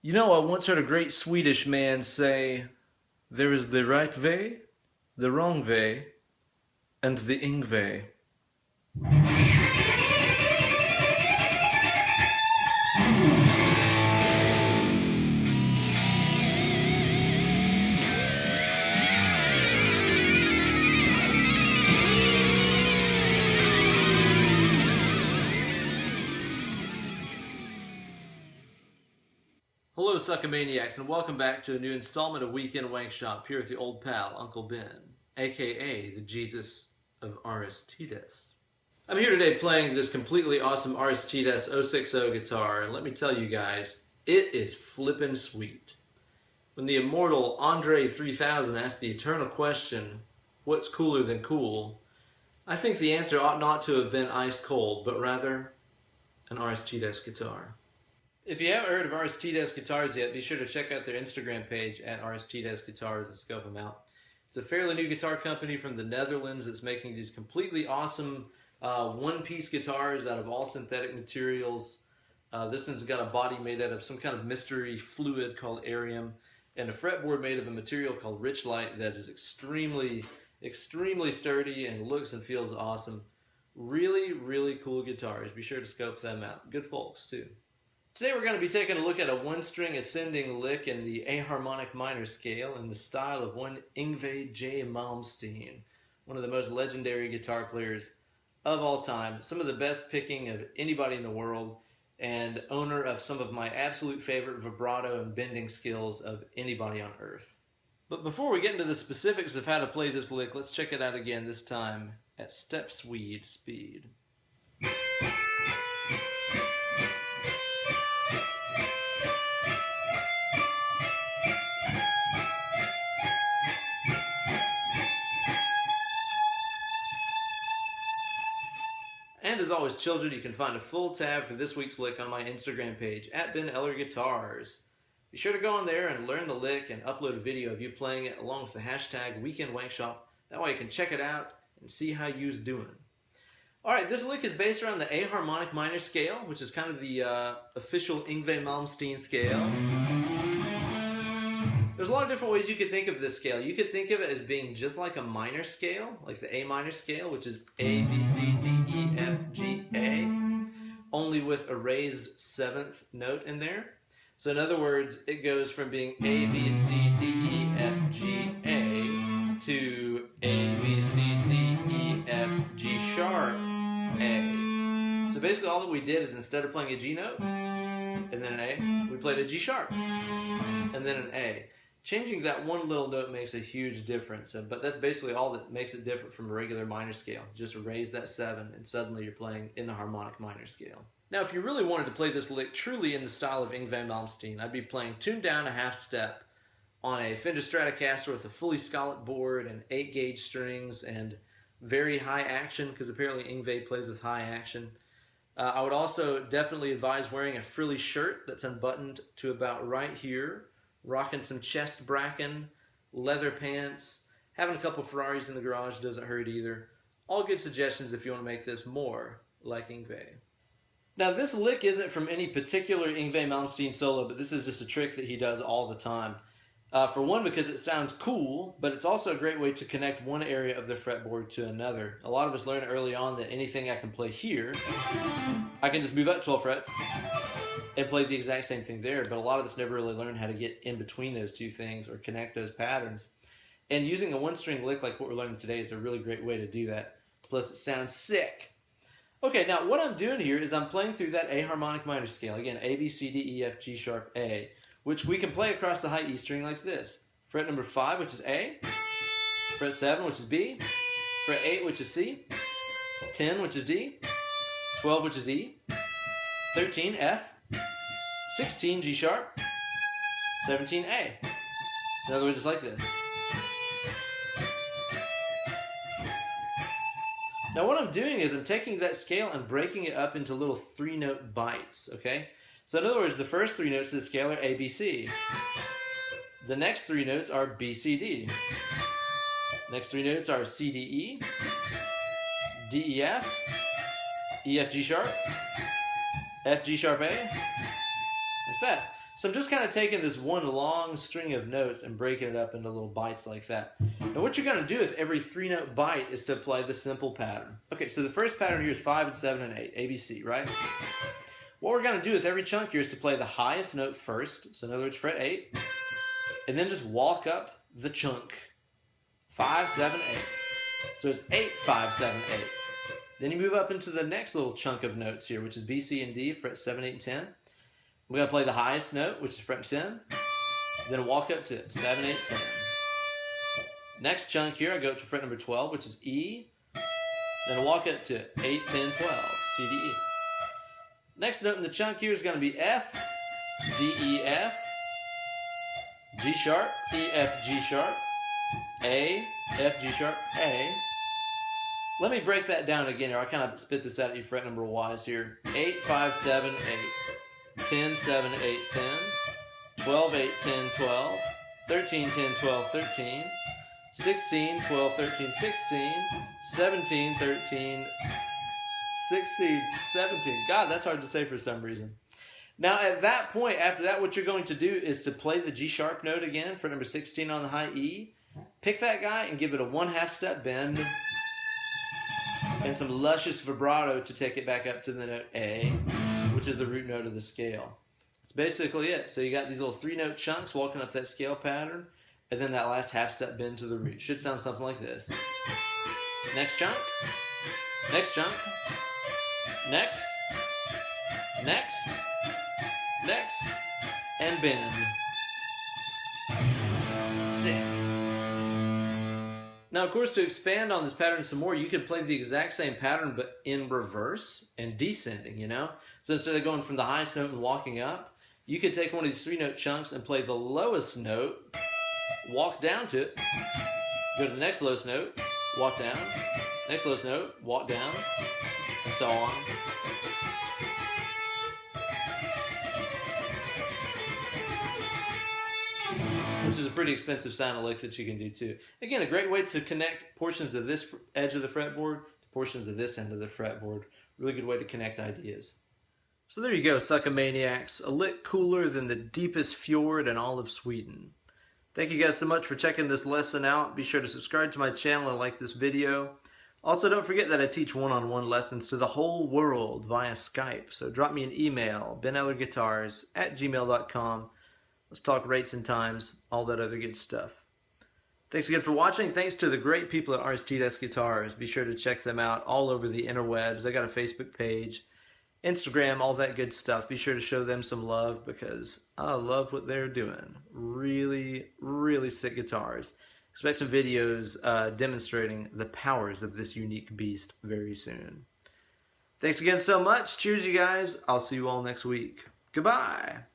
You know, I once heard a great Swedish man say, there is the right way, the wrong way, and the Yngwie. Hello, Suckamaniacs, and welcome back to a new installment of Weekend Wankshop here with the old pal, Uncle Ben, aka the Jesus of Aristides. I'm here today playing this completely awesome Aristides 060 guitar, and let me tell you guys, it is flippin' sweet. When the immortal Andre 3000 asked the eternal question, what's cooler than cool? I think the answer ought not to have been ice cold, but rather an Aristides guitar. If you haven't heard of Aristides Guitars yet, be sure to check out their Instagram page at Aristides Guitars and scope them out. It's a fairly new guitar company from the Netherlands that's making these completely awesome one-piece guitars out of all synthetic materials. This one's got a body made out of some kind of mystery fluid called arium, and a fretboard made of a material called Richlite that is extremely sturdy and looks and feels awesome. Really, really cool guitars. Be sure to scope them out. Good folks, too. Today we're going to be taking a look at a one-string ascending lick in the A-harmonic minor scale in the style of one Yngwie Malmsteen, one of the most legendary guitar players of all time, some of the best picking of anybody in the world, and owner of some of my absolute favorite vibrato and bending skills of anybody on earth. But before we get into the specifics of how to play this lick, let's check it out again, this time at step Swede speed. And as always, children, you can find a full tab for this week's lick on my Instagram page, at Ben Eller Guitars. Be sure to go on there and learn the lick and upload a video of you playing it along with the hashtag Weekend Wankshop. That way you can check it out and see how you's doing. Alright, this lick is based around the A-harmonic minor scale, which is kind of the official Yngwie Malmsteen scale. There's a lot of different ways you could think of this scale. You could think of it as being just like a minor scale, like the A minor scale, which is A, B, C, D, E, F, G, A, only with a raised seventh note in there. So in other words, it goes from being A, B, C, D, E, F, G, A to A, B, C, D, E, F, G sharp, A. So basically all that we did is instead of playing a G note and then an A, we played a G sharp and then an A. Changing that one little note makes a huge difference, but that's basically all that makes it different from a regular minor scale. Just raise that 7 and suddenly you're playing in the harmonic minor scale. Now if you really wanted to play this lick truly in the style of Yngwie Malmsteen, I'd be playing tuned down a half step on a Fender Stratocaster with a fully scalloped board and 8-gauge strings and very high action, because apparently Yngwie plays with high action. I would also definitely advise wearing a frilly shirt that's unbuttoned to about right here, rocking some chest bracken, leather pants, having a couple Ferraris in the garage doesn't hurt either. All good suggestions if you want to make this more like Yngwie. Now this lick isn't from any particular Yngwie Malmsteen solo, but this is just a trick that he does all the time. For one, because it sounds cool, but it's also a great way to connect one area of the fretboard to another. A lot of us learn early on that anything I can play here, I can just move up 12 frets and play the exact same thing there, but a lot of us never really learn how to get in between those two things or connect those patterns. And using a one-string lick like what we're learning today is a really great way to do that. Plus, it sounds sick. Okay, now what I'm doing here is I'm playing through that A harmonic minor scale. Again, A, B, C, D, E, F, G sharp, A, which we can play across the high E string like this. Fret number 5, which is A, fret 7, which is B, fret 8, which is C, 10, which is D, 12, which is E, 13, F, 16, G sharp, 17, A. So in other words, it's like this. Now what I'm doing is I'm taking that scale and breaking it up into little 3-note bites, okay? So in other words, the first 3 notes of the scale are A, B, C. The next 3 notes are B, C, D. Next 3 notes are C, D, E, D, E, F, E, F, G sharp, F, G sharp, A, and F. So I'm just kind of taking this one long string of notes and breaking it up into little bites like that. Now what you're going to do with every 3-note bite is to apply the simple pattern. Okay, so the first pattern here is 5 and 7 and 8, ABC, right? What we're going to do with every chunk here is to play the highest note first, so in other words, fret 8, and then just walk up the chunk. 5, 7, 8. So it's 8, 5, 7, 8. Then you move up into the next little chunk of notes here, which is B, C, and D, fret 7, 8, and 10. We're going to play the highest note, which is fret 10. Then walk up to 7, 8, 10. Next chunk here, I go up to fret number 12, which is E. Then I walk up to 8, 10, 12, C, D, E. Next note in the chunk here is going to be F, D, E, F, G sharp, E, F, G sharp, A, F, G sharp, A. Let me break that down again here. I kind of spit this out at you fret number wise here. 8, 5, 7, 8. 10, 7, 8, 10. 12, 8, 10, 12. 13, 10, 12, 13. 16, 12, 13, 16. 17, 13, 16, 17. God, that's hard to say for some reason. Now at that point, after that, what you're going to do is to play the G sharp note again for number 16 on the high E. Pick that guy and give it a 1/2 step bend and some luscious vibrato to take it back up to the note A, which is the root note of the scale. That's basically it. So you got these little 3-note chunks walking up that scale pattern, and then that last 1/2 step bend to the root. Should sound something like this. Next chunk. Next chunk. Next. Next. Next. And bend. Sick. Now, of course, to expand on this pattern some more, you could play the exact same pattern, but in reverse and descending, you know? So instead of going from the highest note and walking up, you could take one of these 3-note chunks and play the lowest note, walk down to it, go to the next lowest note, walk down, next lowest note, walk down, and so on. Which is a pretty expensive sound lick that you can do too. Again, a great way to connect portions of this edge of the fretboard to portions of this end of the fretboard. Really good way to connect ideas. So there you go, Suckamaniacs. A lick cooler than the deepest fjord in all of Sweden. Thank you guys so much for checking this lesson out. Be sure to subscribe to my channel and like this video. Also, don't forget that I teach one-on-one lessons to the whole world via Skype. So drop me an email, benellerguitars@gmail.com. Let's talk rates and times, all that other good stuff. Thanks again for watching. Thanks to the great people at RST Desk Guitars. Be sure to check them out all over the interwebs. They got a Facebook page, Instagram, all that good stuff. Be sure to show them some love because I love what they're doing. Really, really sick guitars. Expect some videos demonstrating the powers of this unique beast very soon. Thanks again so much. Cheers, you guys. I'll see you all next week. Goodbye.